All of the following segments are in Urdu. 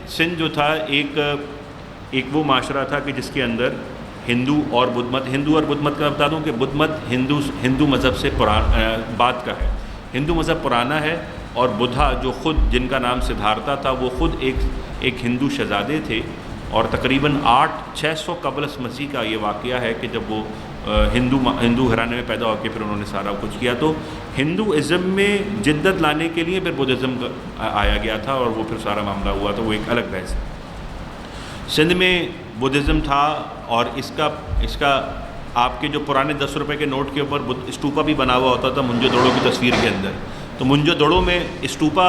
سندھ جو تھا ایک وہ معاشرہ تھا کہ جس کے اندر ہندو اور بدھ مت کا بتا دوں کہ بدھ مت ہندو مذہب سے بعد کا ہے. ہندو مذہب پرانا ہے، اور بدھا جو خود جن کا نام سدھارتھا تھا وہ خود ایک ہندو شہزادے تھے، اور تقریباً 600 قبل مسیح کا یہ واقعہ ہے کہ جب وہ ہندو گھرانے میں پیدا ہو کے پھر انہوں نے سارا کچھ کیا. تو ہندوازم میں جدت لانے کے لیے پھر بدھزم آیا گیا تھا، اور وہ پھر سارا معاملہ ہوا. تو وہ ایک الگ بحث ہے. سندھ میں بدھزم تھا، اور اس کا آپ کے جو پرانے 10 روپے کے نوٹ کے اوپر اسٹوپا بھی بنا ہوا ہوتا تھا منجو دڑو کی تصویر کے اندر. تو منجو دڑو میں اسٹوپا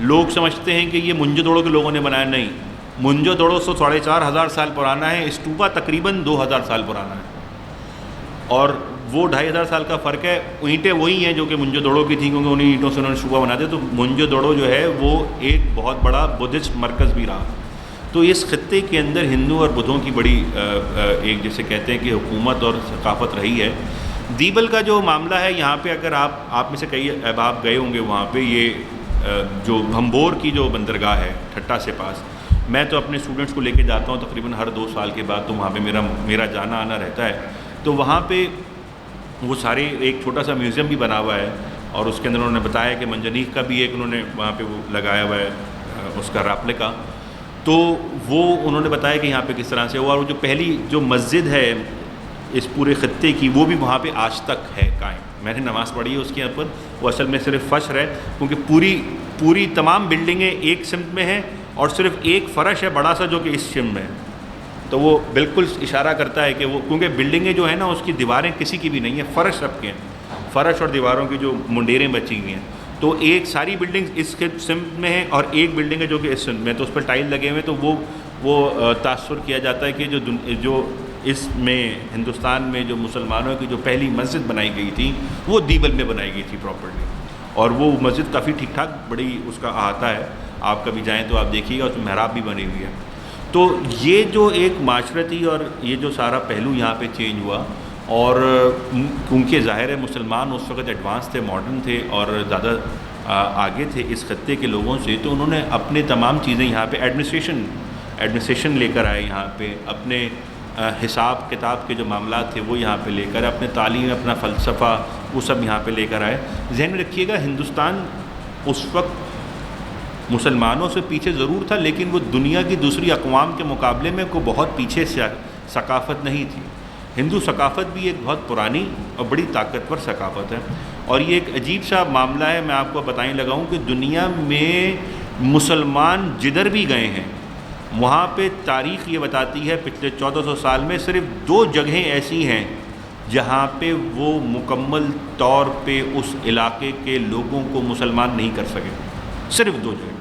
لوگ سمجھتے ہیں کہ یہ منجو دڑو کے لوگوں نے بنایا. نہیں، منجو دڑو 4,500 سال پرانا ہے، اسٹوپا تقریباً 2,000 سال پرانا ہے، اور وہ 2,500 سال کا فرق ہے. اینٹیں وہی ہیں جو کہ منجو دڑو کی تھیں، کیونکہ انہیں اینٹوں سے انہوں نے اسٹوپا بنا دیا. تو منجو دڑو جو ہے وہ ایک بہت بڑا بدھسٹ مرکز بھی رہا. تو اس خطے کے اندر ہندو اور بدھوں کی بڑی ایک جیسے کہتے ہیں کہ حکومت اور ثقافت رہی ہے. دیبل کا جو معاملہ ہے، یہاں پہ اگر آپ میں سے کئی احباب گئے ہوں گے وہاں پہ، یہ جو بھمبور کی جو بندرگاہ ہے ٹھٹا سے پاس، میں تو اپنے اسٹوڈنٹس کو لے کے جاتا ہوں تقریباً ہر 2 سال کے بعد. تو وہاں پہ میرا جانا آنا رہتا ہے. تو وہاں پہ وہ سارے ایک چھوٹا سا میوزیم بھی بنا ہوا ہے، اور اس کے اندر انہوں نے بتایا کہ منجنیق کا بھی ایک انہوں نے وہاں پہ وہ لگایا ہوا ہے اس کا ریپلیکا. تو وہ انہوں نے بتایا کہ یہاں پہ کس طرح سے ہوا، اور وہ جو پہلی جو مسجد ہے اس پورے خطے کی وہ بھی وہاں پہ آج تک ہے قائم. میں نے نماز پڑھی ہے اس کے اوپر. وہ اصل میں صرف فشر ہے، کیونکہ پوری تمام بلڈنگیں ایک سمت میں ہیں، اور صرف ایک فرش ہے بڑا سا جو کہ اس سمت میں ہے. تو وہ بالکل اشارہ کرتا ہے کہ وہ، کیونکہ بلڈنگیں جو ہیں نا اس کی دیواریں کسی کی بھی نہیں ہیں، فرش سب کے ہیں، فرش اور دیواروں کی جو منڈیریں بچی ہوئی ہیں. تو ایک ساری بلڈنگ اس سمت میں ہے، اور ایک بلڈنگ ہے جو کہ اس سمت میں، تو اس پر ٹائل لگے ہوئے. تو وہ تاثر کیا جاتا ہے کہ جو اس میں ہندوستان میں جو مسلمانوں کی جو پہلی مسجد بنائی گئی تھی وہ دیبل میں بنائی گئی تھی پراپرلی. اور وہ مسجد کافی ٹھیک ٹھاک بڑی اس کا احاطہ ہے. آپ کبھی جائیں تو آپ دیکھیے گا، اس میں محراب بھی بنی ہوئی ہے. تو یہ جو ایک معاشرتی اور یہ جو سارا پہلو یہاں پہ چینج ہوا، اور کیونکہ ظاہر ہے مسلمان اس وقت ایڈوانس تھے، ماڈرن تھے، اور زیادہ آگے تھے اس خطے کے لوگوں سے. تو انہوں نے اپنے تمام چیزیں یہاں پہ ایڈمنسٹریشن لے کر آئے، یہاں پہ اپنے حساب کتاب کے جو معاملات تھے وہ یہاں پہ لے کر، اپنے تعلیم، اپنا فلسفہ وہ سب یہاں پہ لے کر آئے. ذہن میں رکھیے گا ہندوستان اس وقت مسلمانوں سے پیچھے ضرور تھا، لیکن وہ دنیا کی دوسری اقوام کے مقابلے میں کوئی بہت پیچھے ثقافت نہیں تھی. ہندو ثقافت بھی ایک بہت پرانی اور بڑی طاقتور ثقافت ہے. اور یہ ایک عجیب سا معاملہ ہے، میں آپ کو بتائیں لگاؤں کہ دنیا میں مسلمان جدھر بھی گئے ہیں وہاں پہ تاریخ یہ بتاتی ہے پچھلے 1400 سال میں صرف 2 جگہیں ایسی ہیں جہاں پہ وہ مکمل طور پہ اس علاقے کے لوگوں کو مسلمان نہیں کر سکے. صرف 2 جگہیں،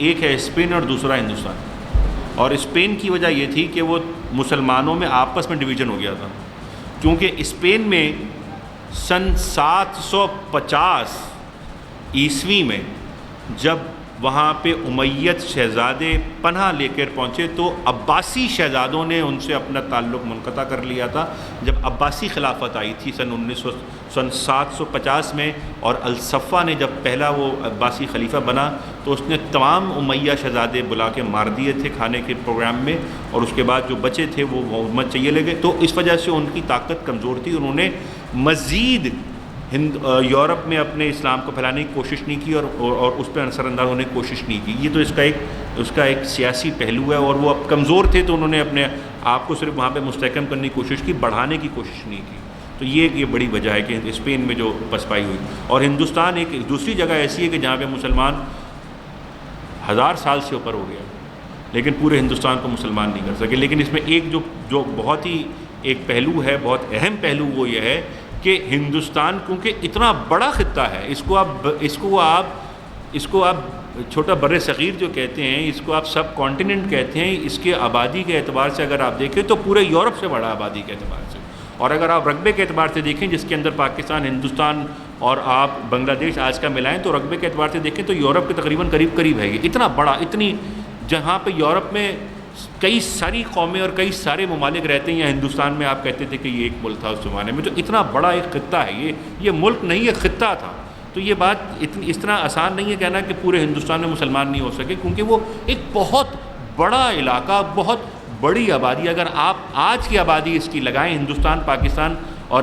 ایک ہے اسپین اور دوسرا ہندوستان. اور اسپین کی وجہ یہ تھی کہ وہ مسلمانوں میں آپس میں ڈویژن ہو گیا تھا، کیونکہ اسپین میں سن 750 عیسوی میں جب وہاں پہ امیت شہزادے پناہ لے کر پہنچے تو عباسی شہزادوں نے ان سے اپنا تعلق منقطع کر لیا تھا. جب عباسی خلافت آئی تھی سن 750 میں، اور الصفہ نے جب پہلا وہ عباسی خلیفہ بنا تو اس نے تمام امیہ شہزادے بلا کے مار دیے تھے کھانے کے پروگرام میں، اور اس کے بعد جو بچے تھے وہ حکومت چاہیے لے گئے. تو اس وجہ سے ان کی طاقت کمزور تھی. انہوں نے مزید یورپ میں اپنے اسلام کو پھیلانے کی کوشش نہیں کی، اور اس پہ اثر انداز ہونے کی کوشش نہیں کی. یہ تو اس کا ایک سیاسی پہلو ہے. اور وہ اب کمزور تھے تو انہوں نے اپنے آپ کو صرف وہاں پہ مستحکم کرنے کی کوشش کی، بڑھانے کی کوشش نہیں کی. تو یہ بڑی وجہ ہے کہ اسپین میں جو پسپائی ہوئی. اور ہندوستان ایک دوسری جگہ ایسی ہے کہ جہاں پہ مسلمان 1000 سال سے اوپر ہو گیا، لیکن پورے ہندوستان کو مسلمان نہیں کر سکے. لیکن اس میں ایک جو بہت ہی ایک پہلو ہے، بہت اہم پہلو، وہ یہ ہے کہ ہندوستان کیونکہ اتنا بڑا خطہ ہے، اس کو آپ چھوٹا بر صغیر جو کہتے ہیں، اس کو آپ سب کانٹیننٹ کہتے ہیں. اس کے آبادی کے اعتبار سے اگر آپ دیکھیں تو پورے یورپ سے بڑا آبادی کے اعتبار سے. اور اگر آپ رقبے کے اعتبار سے دیکھیں جس کے اندر پاکستان، ہندوستان اور آپ بنگلہ دیش آج کا ملائیں، تو رقبے کے اعتبار سے دیکھیں تو یورپ کے تقریباً قریب ہے. یہ اتنا بڑا، جہاں پہ یورپ میں کئی ساری قومیں اور کئی سارے ممالک رہتے ہیں، یا ہندوستان میں آپ کہتے تھے کہ یہ ایک ملک تھا اس زمانے میں. تو اتنا بڑا ایک خطہ ہے یہ ملک نہیں، یہ خطہ تھا. تو یہ بات اس طرح آسان نہیں ہے کہنا کہ پورے ہندوستان میں مسلمان نہیں ہو سکے، کیونکہ وہ ایک بہت بڑا علاقہ، بہت بڑی آبادی، اگر آپ آج کی آبادی اس کی لگائیں ہندوستان، پاکستان اور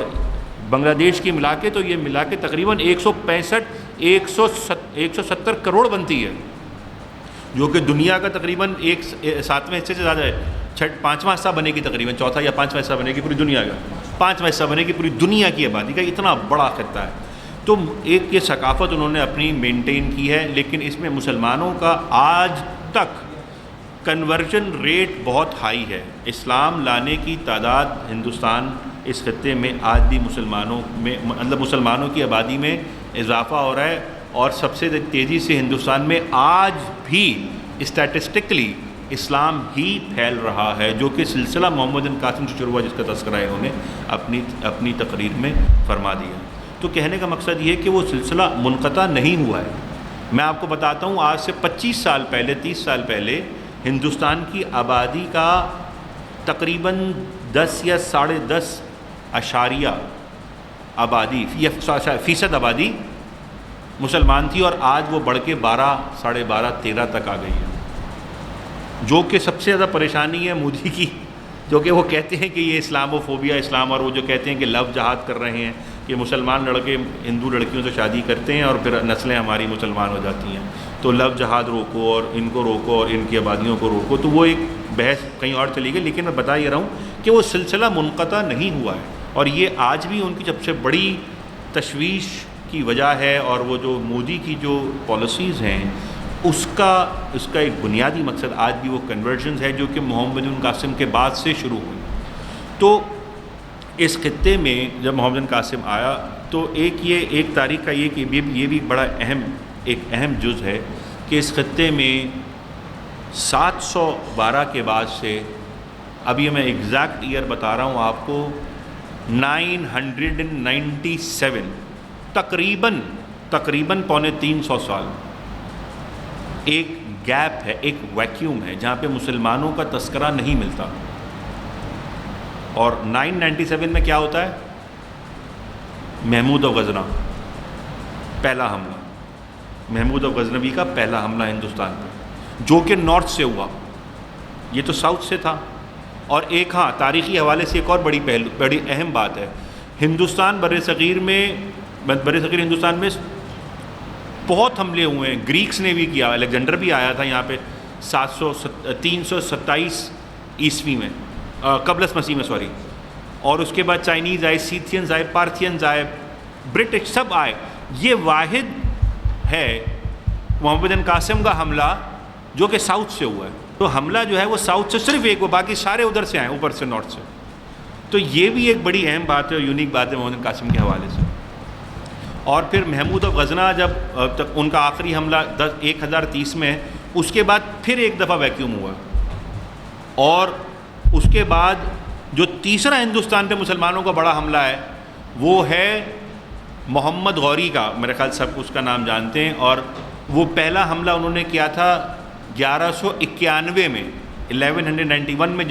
بنگلہ دیش کی ملا کے، تو یہ ملا کے تقریباً 170 کروڑ بنتی ہے، جو کہ دنیا کا تقریباً 7ویں حصے سے زیادہ ہے، 5واں حصہ بنے گی تقریباً، 4تھا یا 5واں حصہ بنے گی پوری دنیا کا، 5واں حصہ بنے گی پوری دنیا کی آبادی کا، اتنا بڑا خطہ ہے۔ تو ایک یہ ثقافت انہوں نے اپنی مینٹین کی ہے، لیکن اس میں مسلمانوں کا آج تک کنورژن ریٹ بہت ہائی ہے۔ اسلام لانے کی تعداد ہندوستان اس خطے میں آج بھی مسلمانوں میں، مطلب مسلمانوں کی آبادی میں اضافہ ہو رہا ہے، اور سب سے تیزی سے ہندوستان میں آج بھی اسٹیٹسٹکلی اسلام ہی پھیل رہا ہے، جو کہ سلسلہ محمد بن قاسم سے شروع ہوا، جس کا تذکرہ انہوں نے اپنی تقریر میں فرما دیا۔ تو کہنے کا مقصد یہ ہے کہ وہ سلسلہ منقطع نہیں ہوا ہے۔ میں آپ کو بتاتا ہوں، آج سے 25 سال پہلے، 30 سال پہلے ہندوستان کی آبادی کا تقریباً 10 یا 10.5% آبادی یا فیصد آبادی مسلمان تھی، اور آج وہ بڑھ کے 12، 12.5، 13 تک آ گئی ہے، جو کہ سب سے زیادہ پریشانی ہے مودی کی، جو کہ وہ کہتے ہیں کہ یہ اسلامو فوبیا، اسلام، اور وہ جو کہتے ہیں کہ لو جہاد کر رہے ہیں، کہ مسلمان لڑکے ہندو لڑکیوں سے شادی کرتے ہیں اور پھر نسلیں ہماری مسلمان ہو جاتی ہیں، تو لو جہاد روکو اور ان کو روکو اور ان کی آبادیوں کو روکو۔ تو وہ ایک بحث کہیں اور چلی گئی، لیکن میں بتا یہ رہا ہوں کہ وہ سلسلہ منقطع نہیں ہوا ہے، اور یہ آج بھی ان کی سب سے بڑی تشویش کی وجہ ہے، اور وہ جو مودی کی جو پالیسیز ہیں اس کا ایک بنیادی مقصد آج بھی وہ کنورژنز ہے، جو کہ محمد بن قاسم کے بعد سے شروع ہوئی۔ تو اس خطے میں جب محمد بن قاسم آیا تو ایک تاریخ کا یہ کہ یہ بھی بڑا اہم جز ہے کہ اس خطے میں 712 کے بعد سے، اب یہ میں ایگزیکٹ ایئر بتا رہا ہوں آپ کو، 997، تقریباً 350 سال ایک گیپ ہے، ایک ویکیوم ہے جہاں پہ مسلمانوں کا تذکرہ نہیں ملتا۔ اور 997 میں کیا ہوتا ہے؟ محمود غزنوی پہلا حملہ، محمود غزنوی کا پہلا حملہ ہندوستان پہ، جو کہ نارتھ سے ہوا، یہ تو ساؤتھ سے تھا۔ اور ایک تاریخی حوالے سے ایک اور بڑی اہم بات ہے، ہندوستان برصغیر ہندوستان میں بہت حملے ہوئے ہیں، گریکس نے بھی کیا، الیگزینڈر بھی آیا تھا یہاں پہ 327 عیسوی میں، قبل مسیح میں سوری، اور اس کے بعد چائنیز آئے، سیتھینز آئے، پارتھینز آئے، برٹش سب آئے۔ یہ واحد ہے محمد بن قاسم کا حملہ جو کہ ساؤتھ سے ہوا ہے، تو حملہ جو ہے وہ ساؤتھ سے صرف ایک، وہ باقی سارے ادھر سے آئے، اوپر سے، نارتھ سے۔ تو یہ بھی ایک بڑی اہم بات ہے، یونیک بات ہے محمد بن قاسم کے حوالے سے۔ اور پھر محمود غزنہ جب تک ان کا آخری حملہ 1030 میں، اس کے بعد پھر ایک دفعہ ویکیوم ہوا، اور اس کے بعد جو تیسرا ہندوستان پہ مسلمانوں کا بڑا حملہ ہے وہ ہے محمد غوری کا، میرے خیال سب اس کا نام جانتے ہیں، اور وہ پہلا حملہ انہوں نے کیا تھا 1191 میں، 1191 میں،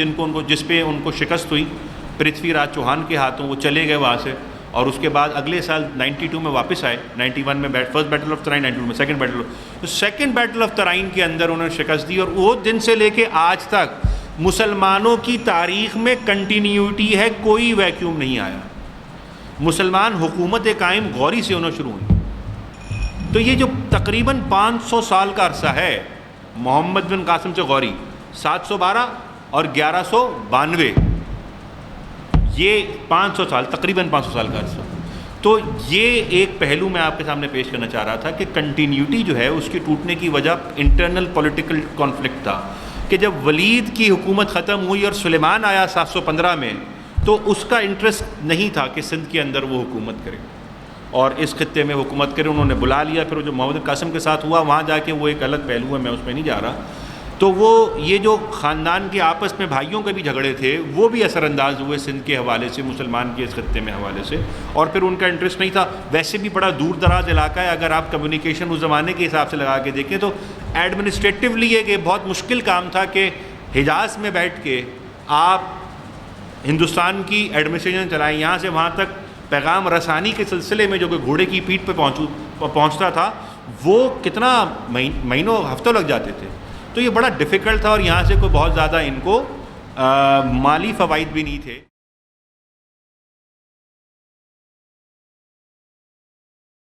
جس پہ ان کو شکست ہوئی پرتھوی راج چوہان کے ہاتھوں، وہ چلے گئے وہاں سے، اور اس کے بعد اگلے سال 92 میں واپس آئے، 91 میں فرسٹ بیٹل آف ترائن، 92 میں سیکنڈ بیٹل آف ترائن کے اندر انہوں نے شکست دی، اور وہ دن سے لے کے آج تک مسلمانوں کی تاریخ میں کنٹینیوٹی ہے، کوئی ویکیوم نہیں آیا۔ مسلمان حکومت قائم غوری سے انہوں شروع ہوئی، تو یہ جو تقریباً 500 سال کا عرصہ ہے محمد بن قاسم سے غوری، 712 اور 1192، یہ 500 سال، تقریباً 500 سال کا عرصہ۔ تو یہ ایک پہلو میں آپ کے سامنے پیش کرنا چاہ رہا تھا کہ کنٹینیوٹی جو ہے اس کی ٹوٹنے کی وجہ انٹرنل پولیٹیکل کانفلکٹ تھا، کہ جب ولید کی حکومت ختم ہوئی اور سلیمان آیا 715 میں، تو اس کا انٹرسٹ نہیں تھا کہ سندھ کے اندر وہ حکومت کرے اور اس خطے میں حکومت کرے، انہوں نے بلا لیا۔ پھر جو محمد قاسم کے ساتھ ہوا وہاں جا کے وہ ایک الگ پہلو ہے، میں اس پہ نہیں جا رہا۔ تو وہ یہ جو خاندان کے آپس میں بھائیوں کے بھی جھگڑے تھے وہ بھی اثر انداز ہوئے سندھ کے حوالے سے، مسلمان کے اس خطے میں حوالے سے، اور پھر ان کا انٹرسٹ نہیں تھا۔ ویسے بھی بڑا دور دراز علاقہ ہے، اگر آپ کمیونیکیشن اس زمانے کے حساب سے لگا کے دیکھیں تو ایڈمنسٹریٹولی یہ بہت مشکل کام تھا کہ حجاز میں بیٹھ کے آپ ہندوستان کی ایڈمنسٹریشن چلائیں، یہاں سے وہاں تک پیغام رسانی کے سلسلے میں جو کہ گھوڑے کی پیٹھ پہ پہنچتا تھا وہ کتنا مہینوں ہفتوں لگ جاتے تھے. تو یہ بڑا ڈیفیکلٹ تھا اور یہاں سے کوئی بہت زیادہ ان کو مالی فوائد بھی نہیں تھے.